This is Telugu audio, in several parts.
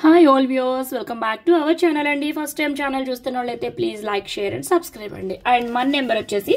Hi all viewers, welcome back to our channel అండి. ఫస్ట్ టైం ఛానల్ చూస్తున్న వాళ్ళైతే please like, share and subscribe అండి. అండ్ మన నెంబర్ వచ్చేసి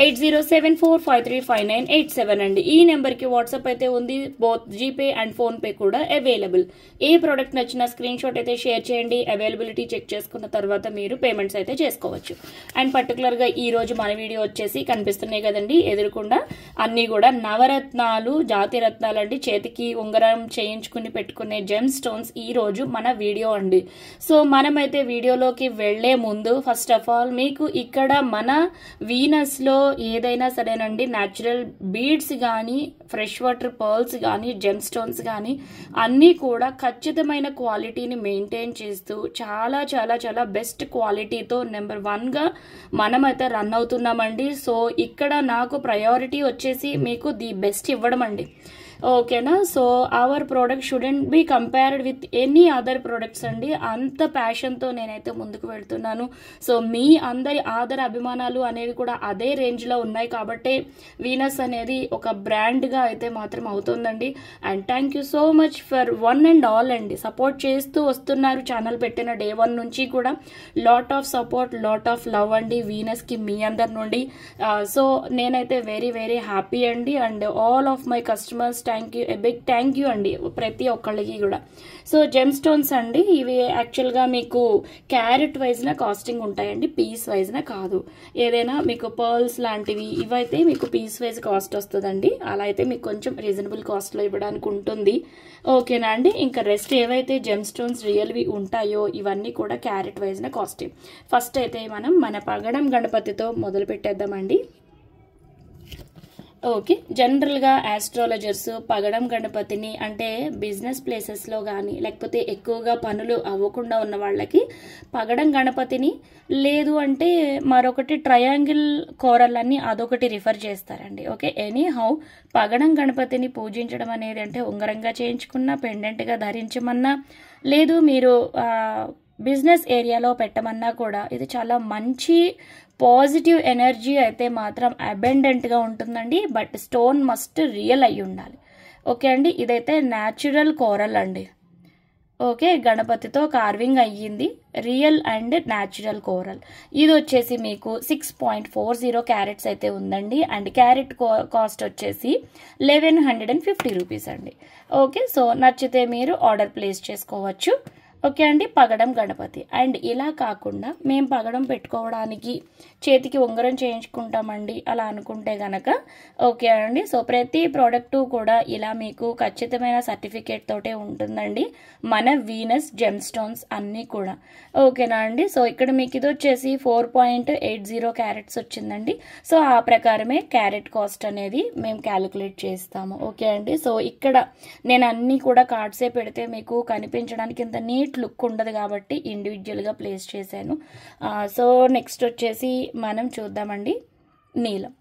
8074535987 అండి. ఈ నెంబర్కి వాట్సాప్ అయితే ఉంది. Both GPay and phone pay కూడా అవైలబుల్. ఏ ప్రోడక్ట్ నచ్చినా స్క్రీన్ షాట్ అయితే షేర్ చేయండి. అవైలబిలిటీ చెక్ చేసుకున్న తర్వాత మీరు పేమెంట్స్ అయితే చేసుకోవచ్చు. అండ్ పర్టికులర్గా ఈ రోజు మన వీడియో వచ్చేసి కనిపిస్తున్నాయి కదండి ఎదురుకుండా, అన్ని కూడా నవరత్నాలు, జాతి రత్నాలు అండి. చేతికి ఉంగరం చేయించుకుని పెట్టుకునే జెమ్ స్టోన్స్ ఈ రోజు మన వీడియో అండి. సో మనమైతే వీడియోలోకి వెళ్లే ముందు ఫస్ట్ ఆఫ్ ఆల్ మీకు ఇక్కడ మన వీనస్ లో ఏదైనా సరేనండి న్యాచురల్ బీడ్స్ కానీ, ఫ్రెష్ వాటర్ పర్ల్స్ కానీ, జెమ్ స్టోన్స్ కానీ అన్నీ కూడా ఖచ్చితమైన క్వాలిటీని మెయింటైన్ చేస్తూ చాలా చాలా చాలా బెస్ట్ క్వాలిటీతో నెంబర్ 1 గా మనమైతే రన్ అవుతున్నామండి. సో ఇక్కడ నాకు ప్రయారిటీ వచ్చేసి మీకు ది బెస్ట్ ఇవ్వడం అండి. ఓకేనా. So our product shouldn't be compared with any other products అండి. అంత ప్యాషన్తో నేనైతే ముందుకు వెళ్తున్నాను. సో మీ అందరి ఆదర అభిమానాలు అనేవి కూడా అదే రేంజ్లో ఉన్నాయి కాబట్టి వీనస్ అనేది ఒక బ్రాండ్గా అయితే మాత్రం అవుతుందండి. And thank you so much for one and all అండి. సపోర్ట్ చేస్తూ వస్తున్నారు ఛానల్ పెట్టిన డే 1 నుంచి కూడా. Lot of support, lot of love అండి వీనస్కి మీ అందరి నుండి. సో నేనైతే వెరీ వెరీ హ్యాపీ అండి. And all of my customers thank you, big thank you అండి ప్రతి ఒక్కళ్ళకి కూడా. సో జెమ్ స్టోన్స్ అండి ఇవి యాక్చువల్గా మీకు క్యారెట్ వైజ్న కాస్టింగ్ ఉంటాయండి, పీస్ వైజ్న కాదు. ఏదైనా మీకు పర్ల్స్ లాంటివి ఇవైతే మీకు పీస్ వైజ్ కాస్ట్ వస్తుందండి. అలా అయితే మీకు కొంచెం రీజనబుల్ కాస్ట్లో ఇవ్వడానికి ఉంటుంది. ఓకేనా అండి. ఇంకా రెస్ట్ ఏవైతే జెమ్ స్టోన్స్ రియల్వి ఉంటాయో ఇవన్నీ కూడా క్యారెట్ వైజ్న కాస్టింగ్. ఫస్ట్ అయితే మనం మన పగడం గణపతితో మొదలు పెట్టేద్దామండి. ఓకే, జనరల్గా ఆస్ట్రాలజర్స్ పగడం గణపతిని అంటే బిజినెస్ ప్లేసెస్లో కానీ లేకపోతే ఎక్కువగా పనులు అవ్వకుండా ఉన్న వాళ్ళకి పగడం గణపతిని, లేదు అంటే మరొకటి ట్రయాంగిల్ కోరల్ అని అదొకటి రిఫర్ చేస్తారండి. ఓకే, ఎనీ హౌ పగడం గణపతిని పూజించడం అనేది అంటే ఉంగరంగా చేయించుకున్నా, పెండెంట్గా ధరించమన్నా, లేదు మీరు బిజినెస్ ఏరియాలో పెట్టమన్నా కూడా ఇది చాలా మంచి పాజిటివ్ ఎనర్జీ అయితే మాత్రం అబెండెంట్గా ఉంటుందండి. బట్ స్టోన్ మస్ట్ రియల్ అయి ఉండాలి. ఓకే అండి. ఇదైతే న్యాచురల్ కోరల్ అండి. ఓకే, గణపతితో కార్వింగ్ అయ్యింది, రియల్ అండ్ న్యాచురల్ కోరల్. ఇది వచ్చేసి మీకు 6.40 క్యారెట్స్ అయితే ఉందండి. అండ్ క్యారెట్ కాస్ట్ వచ్చేసి 1150 రూపీస్ అండి. ఓకే, సో నచ్చితే మీరు ఆర్డర్ ప్లేస్ చేసుకోవచ్చు. ఓకే అండి. పగడం గణపతి. అండ్ ఇలా కాకుండా మేము పగడం పెట్టుకోవడానికి చేతికి ఉంగరం చేయించుకుంటామండి అలా అనుకుంటే గనక ఓకే అండి. సో ప్రతి ప్రోడక్టు కూడా ఇలా మీకు ఖచ్చితమైన సర్టిఫికేట్ తోటే ఉంటుందండి మన వీనస్ జెమ్ స్టోన్స్ అన్నీ కూడా. ఓకేనా అండి. సో ఇక్కడ మీకు ఇది వచ్చేసి 4.80 క్యారెట్స్ వచ్చిందండి. సో ఆ ప్రకారమే క్యారెట్ కాస్ట్ అనేది మేము క్యాలిక్యులేట్ చేస్తాము. ఓకే అండి. సో ఇక్కడ నేను అన్నీ కూడా కార్డ్సే పెడితే మీకు కనిపించడానికి ఇంత నీట్ లుక్ ఉండదు కాబట్టి ఇండివిజువల్గా ప్లేస్ చేశాను. సో నెక్స్ట్ వచ్చేసి మనం చూద్దామండి నీలం.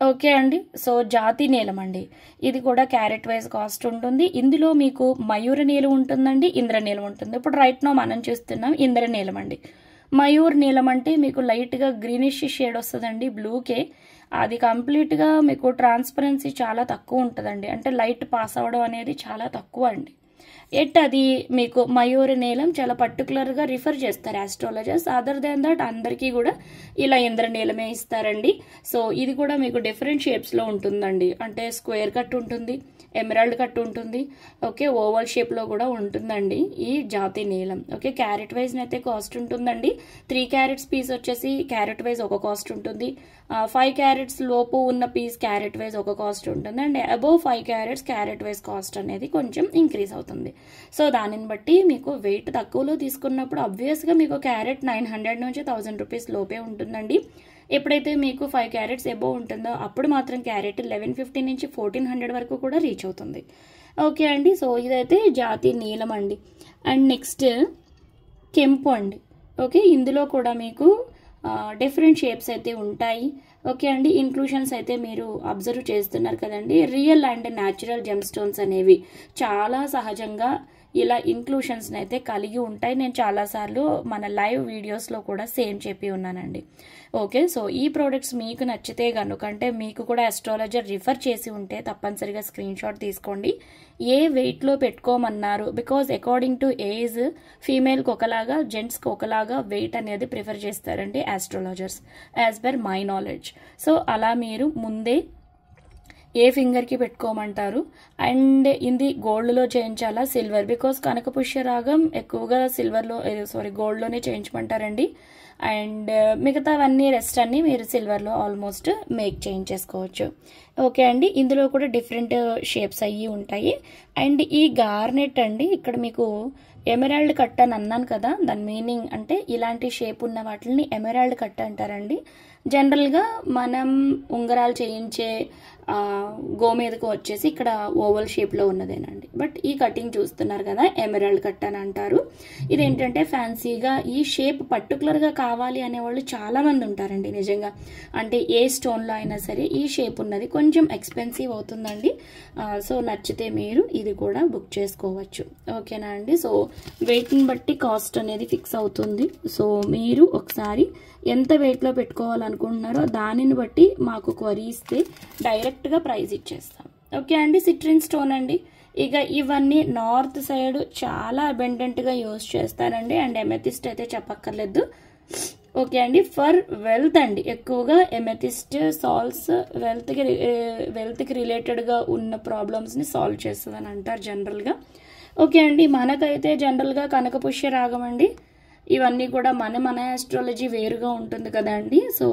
ఓకే అండి. సో జాతి నీలం అండి. ఇది కూడా క్యారెట్ వైజ్ కాస్ట్ ఉంటుంది. ఇందులో మీకు మయూర నీలం ఉంటుందండి, ఇంద్ర నీలం ఉంటుంది. ఇప్పుడు రైట్ నో మనం చూస్తున్నాం ఇంద్ర నీలం అండి. మయూర్ నీలం అంటే మీకు లైట్గా గ్రీనిష్ షేడ్ వస్తుందండి, బ్లూకే. అది కంప్లీట్గా మీకు ట్రాన్స్పరెన్సీ చాలా తక్కువ ఉంటుందండి. అంటే లైట్ పాస్ అవ్వడం అనేది చాలా తక్కువ అండి. అది మీకు మయూర నీలం చాలా పర్టికులర్గా రిఫర్ చేస్తారు ఆస్ట్రాలజర్స్. అదర్ దాన్ దట్ అందరికీ కూడా ఇలా ఇంద్ర నీలమే ఇస్తారండి. సో ఇది కూడా మీకు డిఫరెంట్ షేప్స్లో ఉంటుందండి. అంటే స్క్వేర్ కట్ ఉంటుంది, ఎమరాల్డ్ కట్ ఉంటుంది, ఓకే ఓవల్ షేప్లో కూడా ఉంటుందండి ఈ జాతి నీలం. ఓకే, క్యారెట్ వైజ్ అయితే కాస్ట్ ఉంటుందండి. 3 క్యారెట్స్ పీస్ వచ్చేసి క్యారెట్ వైజ్ ఒక కాస్ట్ ఉంటుంది. 5 క్యారెట్స్ లోపు ఉన్న పీస్ క్యారెట్ వైజ్ ఒక కాస్ట్ ఉంటుంది. And above 5 carats carat wise cost అనేది కొంచెం ఇంక్రీజ్ అవుతుంది. సో దానిని బట్టి మీకు వెయిట్ తక్కువలో తీసుకున్నప్పుడు అబ్వియస్గా మీకు క్యారెట్ 900 నుంచి 1000 రూపీస్ లోపే ఉంటుందండి. ఎప్పుడైతే మీకు 5 క్యారెట్స్ అబోవ్ ఉంటుందో అప్పుడు మాత్రం క్యారెట్ 1150 నుంచి 1400 వరకు కూడా రీచ్ అవుతుంది. ఓకే అండి. సో ఇదైతే జాతి నీలం అండి. అండ్ నెక్స్ట్ కెంపు అండి. ఓకే, ఇందులో కూడా మీకు డిఫరెంట్ షేప్స్ అయితే ఉంటాయి. ఓకే అండి, ఇంక్లూషన్స్ అయితే మీరు అబ్జర్వ్ చేస్తున్నారు కదండి. Real and natural gem stones అనేవి చాలా సహజంగా ఇలా ఇంక్లూషన్స్ని అయితే కలిగి ఉంటాయి. నేను చాలాసార్లు మన లైవ్ వీడియోస్లో కూడా సేమ్ చెప్పి ఉన్నానండి. ఓకే, సో ఈ ప్రోడక్ట్స్ మీకు నచ్చితే కనుక, అంటే మీకు కూడా అస్ట్రాలజర్ రిఫర్ చేసి ఉంటే తప్పనిసరిగా స్క్రీన్ షాట్ తీసుకోండి. ఏ వెయిట్లో పెట్టుకోమన్నారు, బికాజ్ అకార్డింగ్ టు ఏజ్ ఫీమేల్కి ఒకలాగా జెంట్స్కి ఒకలాగా వెయిట్ అనేది ప్రిఫర్ చేస్తారండి astrologers, as per my knowledge. So అలా మీరు ముందే ఏ ఫింగర్కి పెట్టుకోమంటారు, అండ్ ఇది గోల్డ్లో చేయించాలా సిల్వర్, బికాస్ కనకపుష్య రాగం ఎక్కువగా గోల్డ్లోనే చేయించమంటారండి. అండ్ మిగతావన్నీ రెస్ట్ అన్నీ మీరు సిల్వర్లో ఆల్మోస్ట్ మేక్ చేయించేసుకోవచ్చు. ఓకే అండి, ఇందులో కూడా డిఫరెంట్ షేప్స్ అయ్యి ఉంటాయి. అండ్ ఈ గార్నెట్ అండి, ఇక్కడ మీకు ఎమరాల్డ్ కట్ అని అన్నాను కదా, దాని మీనింగ్ అంటే ఇలాంటి షేప్ ఉన్న వాటిని ఎమరాల్డ్ కట్ అంటారండి. జనరల్గా మనం ఉంగరాలు చేయించే గోమేదకు వచ్చేసి ఇక్కడ ఓవల్ షేప్లో ఉన్నదేనండి. బట్ ఈ కటింగ్ చూస్తున్నారు కదా, ఎమరాల్డ్ కట్ అని అంటారు. ఇదేంటంటే ఫ్యాన్సీగా ఈ షేప్ పర్టికులర్గా కావాలి అనేవాళ్ళు చాలామంది ఉంటారండి నిజంగా. అంటే ఏ స్టోన్లో అయినా సరే ఈ షేప్ ఉన్నది కొంచెం ఎక్స్పెన్సివ్ అవుతుందండి. సో నచ్చితే మీరు ఇది కూడా బుక్ చేసుకోవచ్చు. ఓకేనా అండి, సో వెయిట్ని బట్టి కాస్ట్ అనేది ఫిక్స్ అవుతుంది. సో మీరు ఒకసారి ఎంత వెయిట్లో పెట్టుకోవాలనుకుంటున్నారో దానిని బట్టి మాకు క్వరీ ఇస్తే డైరెక్ట్గా ప్రైస్ ఇచ్చేస్తాం. ఓకే అండి, సిట్రిన్ స్టోన్ అండి. ఇక ఇవన్నీ నార్త్ సైడ్ చాలా అబెండెంట్గా యూజ్ చేస్తారండి. అండ్ ఎమెథిస్ట్ అయితే చెప్పక్కర్లేదు. ఓకే అండి, ఫర్ వెల్త్ అండి, ఎక్కువగా ఎమెథిస్ట్ సాల్వ్స్ వెల్త్కి రిలేటెడ్గా ఉన్న ప్రాబ్లమ్స్ని సాల్వ్ చేస్తుందని అంటారు జనరల్గా. ఓకే అండి, మనకైతే జనరల్గా కనకపుష్య రాగం అండి. ఇవన్నీ కూడా మన ఆస్ట్రాలజీ వేరుగా ఉంటుంది కదండి. సో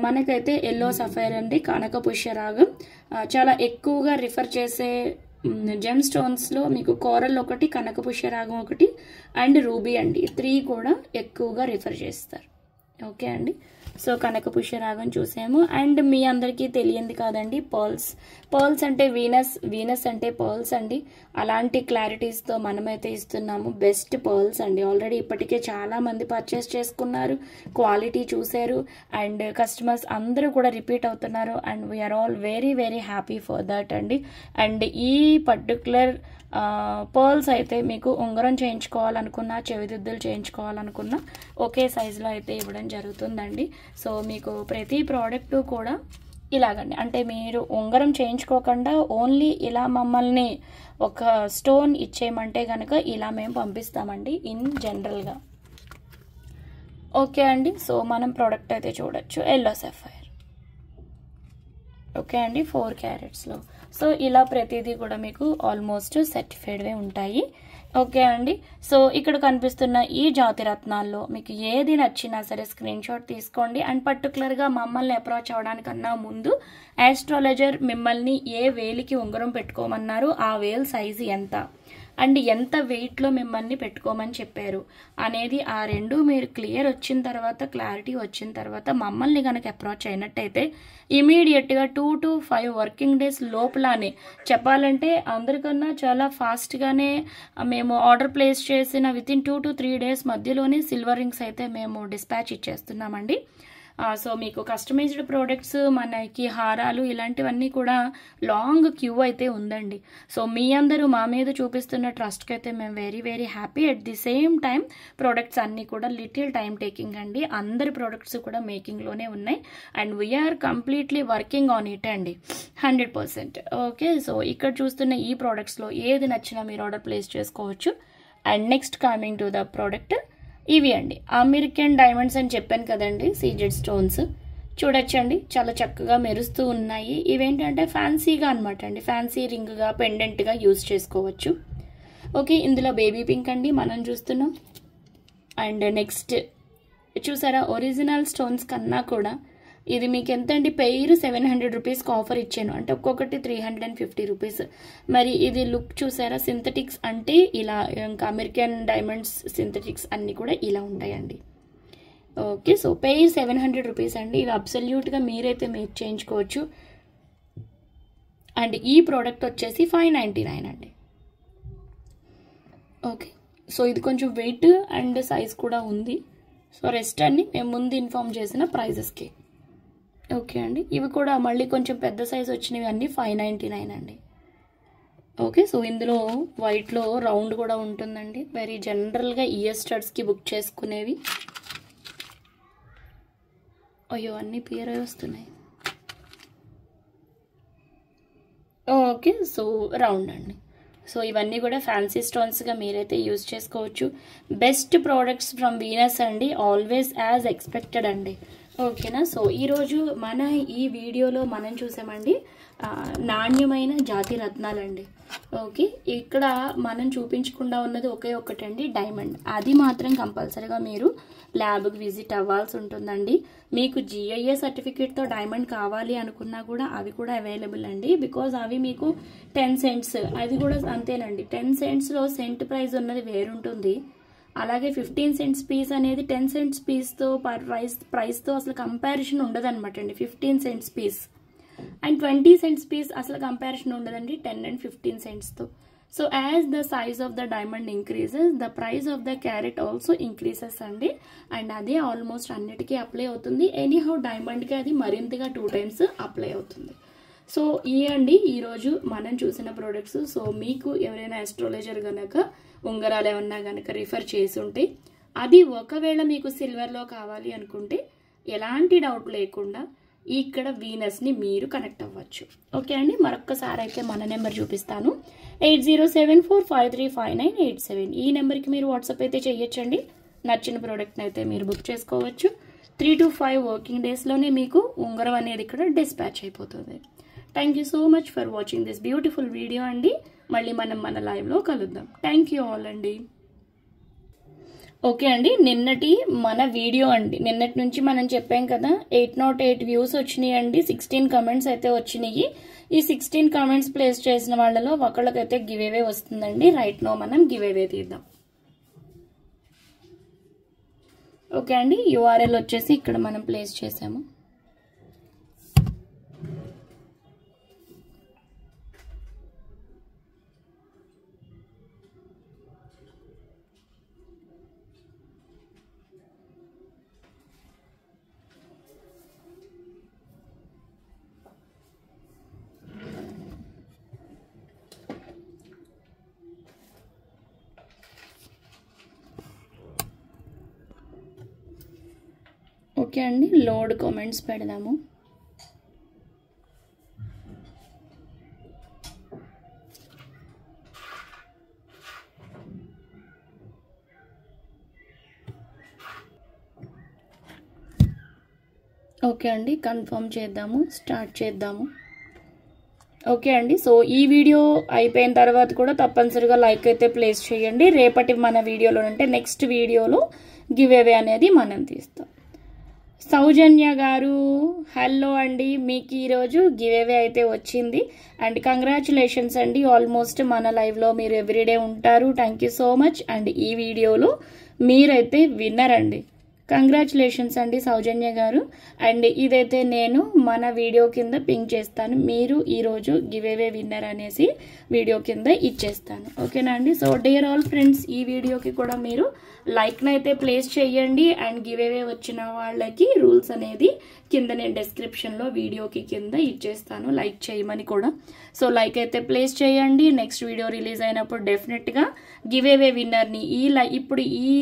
మనకైతే ఎల్లో సఫైర్ అండి, కనకపుష్య రాగం చాలా ఎక్కువగా రిఫర్ చేసే జెమ్ స్టోన్స్లో మీకు కోరల్ ఒకటి, కనకపుష్య రాగం ఒకటి, అండ్ రూబీ అండి, 3 కూడా ఎక్కువగా రిఫర్ చేస్తారు. ఓకే అండి, సో కనకపుష్య రాగం చూసాము. అండ్ మీ అందరికీ తెలియంది కాదండి, పర్ల్స్ అంటే వీనస్ అంటే పర్ల్స్ అండి. అలాంటి క్లారిటీస్తో మనమైతే ఇస్తున్నాము బెస్ట్ పర్ల్స్ అండి. ఆల్రెడీ ఇప్పటికే చాలా మంది పర్చేస్ చేసుకున్నారు, క్వాలిటీ చూశారు, అండ్ కస్టమర్స్ అందరూ కూడా రిపీట్ అవుతున్నారు. And we are all very very happy for that అండి. అండ్ ఈ పర్టికులర్ పర్ల్స్ అయితే మీకు ఉంగరం చేయించుకోవాలనుకున్నా, చెవిదిద్దులు చేయించుకోవాలనుకున్నా ఒకే సైజులో అయితే ఇవ్వడం జరుగుతుందండి. సో మీకు ప్రతి ప్రోడక్ట్ కూడా ఇలాగండి, అంటే మీరు ఉంగరం చేయించుకోకుండా ఓన్లీ ఇలా మమ్మల్ని ఒక స్టోన్ ఇచ్చేయమంటే కనుక ఇలా మేము పంపిస్తామండి ఇన్ జనరల్గా. ఓకే అండి, సో మనం ప్రోడక్ట్ అయితే చూడొచ్చు, ఎల్లో సఫైర్. ఓకే అండి, 4 క్యారెట్స్లో. సో ఇలా ప్రతిదీ కూడా మీకు ఆల్మోస్ట్ సర్టిఫైడ్వే ఉంటాయి. ఓకే అండి, సో ఇక్కడ కనిపిస్తున్న ఈ జాతి రత్నాల్లో మీకు ఏది నచ్చినా సరే స్క్రీన్ షాట్ తీసుకోండి. అండ్ పర్టికులర్గా మమ్మల్ని అప్రోచ్ అవ్వడానికన్నా ముందు ఆస్ట్రాలజర్ మిమ్మల్ని ఏ వేలికి ఉంగరం పెట్టుకోమన్నారు, ఆ వేల్ సైజు ఎంత, అండ్ ఎంత వెయిట్లో మిమ్మల్ని పెట్టుకోమని చెప్పారు అనేది ఆ రెండు మీరు క్లియర్ వచ్చిన తర్వాత, క్లారిటీ వచ్చిన తర్వాత మమ్మల్ని కనుక అప్రోచ్ అయినట్టయితే ఇమీడియట్గా 2 to 5 వర్కింగ్ డేస్ లోపలానే, చెప్పాలంటే అందరికన్నా చాలా ఫాస్ట్గానే మేము ఆర్డర్ ప్లేస్ చేసిన వితిన్ 2 to 3 డేస్ మధ్యలోనే సిల్వర్ రింగ్స్ అయితే మేము డిస్పాచ్ ఇచ్చేస్తున్నామండి. సో మీకు కస్టమైజ్డ్ ప్రోడక్ట్స్, మనకి హారాలు ఇలాంటివన్నీ కూడా లాంగ్ క్యూ అయితే ఉందండి. సో మీ అందరూ మా మీద చూపిస్తున్న ట్రస్ట్కి అయితే మేము very very happy. At the same time products అన్నీ కూడా లిటిల్ టైం టేకింగ్ అండి. అందరి ప్రోడక్ట్స్ కూడా మేకింగ్లోనే ఉన్నాయి. And we are completely working on it అండి, 100%. ఓకే, సో ఇక్కడ చూస్తున్న ఈ ప్రోడక్ట్స్లో ఏది నచ్చినా మీరు ఆర్డర్ ప్లేస్ చేసుకోవచ్చు. And next coming to the product, ఇవి అండి అమెరికన్ డైమండ్స్ అని చెప్పాను కదండి, సీజెడ్ స్టోన్స్. చూడొచ్చండి, చాలా చక్కగా మెరుస్తూ ఉన్నాయి. ఇవేంటంటే ఫ్యాన్సీగా అనమాట అండి, ఫ్యాన్సీ రింగ్గా, పెండెంట్గా యూజ్ చేసుకోవచ్చు. ఓకే, ఇందులో బేబీ పింక్ అండి మనం చూస్తున్నాం. అండ్ నెక్స్ట్ చూసారా, ఒరిజినల్ స్టోన్స్ కన్నా కూడా ఇది మీకు ఎంత అండి, పెయిర్ 700 రూపీస్కి ఆఫర్ ఇచ్చాను, అంటే ఒక్కొక్కటి 350 రూపీస్. మరి ఇది లుక్ చూసారా, సింథటిక్స్ అంటే ఇలా, ఇంకా అమెరికన్ డైమండ్స్ సింథటిక్స్ అన్నీ కూడా ఇలా ఉంటాయండి. ఓకే, సో పెయిర్ 700 రూపీస్ అండి. ఇవి అబ్సల్యూట్గా మీరైతే మేక్ చేయించుకోవచ్చు. అండ్ ఈ ప్రోడక్ట్ వచ్చేసి 599 అండి. ఓకే, సో ఇది కొంచెం వెయిట్ అండ్ సైజ్ కూడా ఉంది. సో రెస్ట్ అన్ని మేము ముందు ఇన్ఫార్మ్ చేసిన ప్రైజెస్కి. ఓకే అండి, ఇవి కూడా మళ్ళీ కొంచెం పెద్ద సైజ్ వచ్చినవి అన్నీ 599 అండి. ఓకే, సో ఇందులో వైట్లో రౌండ్ కూడా ఉంటుందండి. వెరీ జనరల్గా ఇయర్ స్టడ్స్కి బుక్ చేసుకునేవి. అయ్యో అన్నీ పియర్ అయి వస్తున్నాయి. ఓకే, సో రౌండ్ అండి. సో ఇవన్నీ కూడా ఫ్యాన్సీ స్టోన్స్గా మీరైతే యూజ్ చేసుకోవచ్చు. బెస్ట్ ప్రోడక్ట్స్ ఫ్రమ్ వీనస్ అండి, ఆల్వేస్ యాజ్ ఎక్స్పెక్టెడ్ అండి. ఓకేనా, సో ఈరోజు మన ఈ వీడియోలో మనం చూసామండి నాణ్యమైన జాతి రత్నాలండి. ఓకే, ఇక్కడ మనం చూపించకుండా ఉన్నది ఒకే ఒక్కటండి, డైమండ్. అది మాత్రం కంపల్సరీగా మీరు ల్యాబ్కి విజిట్ అవ్వాల్సి ఉంటుందండి. మీకు GIA సర్టిఫికేట్తో డైమండ్ కావాలి అనుకున్నా కూడా అవి కూడా అవైలబుల్ అండి. బికాజ్ అవి మీకు 10 సెంట్స్, అది కూడా అంతేనండి. 10 సెంట్స్లో సెంట్ ప్రైస్ ఉన్నది వేరుంటుంది. అలాగే 15 సెంట్స్ పీస్ అనేది 10 సెంట్స్ పీస్తో ప్రైస్తో అసలు కంపారిజన్ ఉండదన్నమాట అండి. 15 cents pieces and 20 cents pieces అసలు కంపారిజన్ ఉండదండి 10 and 15 సెంట్స్తో. So as the size of the diamond increases, the price of the carat also increases అండి. అండ్ అదే ఆల్మోస్ట్ అన్నిటికీ అప్లై అవుతుంది. ఎనీహౌ డైమండ్కి అది మరింతగా 2 times అప్లై అవుతుంది. సో అండి ఈరోజు మనం చూసిన ప్రోడక్ట్స్. సో మీకు ఎవరైనా ఆస్ట్రాలజర్ కనుక ఉంగరాలు ఏమన్నా కనుక రిఫర్ చేసి ఉంటే, అది ఒకవేళ మీకు సిల్వర్లో కావాలి అనుకుంటే ఎలాంటి డౌట్ లేకుండా ఇక్కడ వీనస్ని మీరు కనెక్ట్ అవ్వచ్చు. ఓకే అండి, మరొక్కసారి అయితే మన నెంబర్ చూపిస్తాను, 8074535987. ఈ నెంబర్కి మీరు వాట్సాప్ అయితే చేయొచ్చండి. నచ్చిన ప్రోడక్ట్ని అయితే మీరు బుక్ చేసుకోవచ్చు. 3 to 5 వర్కింగ్ డేస్లోనే మీకు ఉంగరం అనేది ఇక్కడ డిస్పాచ్ అయిపోతుంది. Thank you so much for watching this beautiful video అండి. మళ్ళీ మనం మన లైవ్లో కలుద్దాం. థ్యాంక్ యూ ఆల్ అండి. ఓకే అండి, నిన్నటి మన వీడియో అండి, నిన్నటి నుంచి మనం చెప్పాం కదా 808 వ్యూస్ వచ్చినాయి అండి. 16 కమెంట్స్ అయితే వచ్చినాయి. ఈ 16 కమెంట్స్ ప్లేస్ చేసిన వాళ్ళలో ఒకళ్ళకైతే గివ్ అవే వస్తుందండి. రైట్ నో మనం గివ్ అవే తీద్దాం. ఓకే అండి, URL వచ్చేసి ఇక్కడ మనం ప్లేస్ చేసాము. ఓకే అండి, లోడ్ కామెంట్స్ పెడదాము. ఓకే అండి, కన్ఫర్మ్ చేద్దాము, స్టార్ట్ చేద్దాము. ఓకే అండి, సో ఈ వీడియో అయిపోయిన తర్వాత కూడా తప్పనిసరిగా లైక్ అయితే ప్లేస్ చేయండి. రేపటి మన వీడియోలో అంటే నెక్స్ట్ వీడియోలో గివ్ అవే అనేది మనం తీస్తాం. సౌజన్య గారు హలో అండి, మీకు ఈరోజు గివ్ అవే అయితే వచ్చింది. అండ్ కంగ్రాచులేషన్స్ అండి, ఆల్మోస్ట్ మన లైవ్లో మీరు ఎవ్రీడే ఉంటారు. Thank you so much. And ఈ వీడియోలో మీరైతే విన్నర్ అండి. కంగ్రాచులేషన్స్ అండి సౌజన్య గారు. అండ్ ఇదైతే నేను మన వీడియో కింద పింక్ చేస్తాను. మీరు ఈరోజు గివ్ అవే విన్నర్ అనేసి వీడియో కింద ఇచ్చేస్తాను. ఓకేనా అండి. సో డియర్ ఆల్ ఫ్రెండ్స్, ఈ వీడియోకి కూడా మీరు లైక్ని అయితే ప్లేస్ చేయండి. అండ్ గివ్ అవే వచ్చిన వాళ్ళకి రూల్స్ అనేది కింద నేను డిస్క్రిప్షన్లో వీడియోకి కింద ఇచ్చేస్తాను, లైక్ చేయమని కూడా. సో లైక్ అయితే ప్లేస్ చేయండి. నెక్స్ట్ వీడియో రిలీజ్ అయినప్పుడు డెఫినెట్గా గివ్ అవే విన్నర్ని ఇప్పుడు ఈ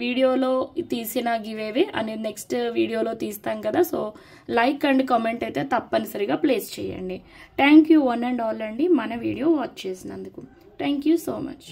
వీడియోలో తీసిన గివ్ అవే అనేది నెక్స్ట్ వీడియోలో తీస్తాం కదా. సో లైక్ అండ్ కామెంట్ అయితే తప్పనిసరిగా ప్లేస్ చేయండి. Thank you one and all అండి మన వీడియో వాచ్ చేసినందుకు. Thank you so much.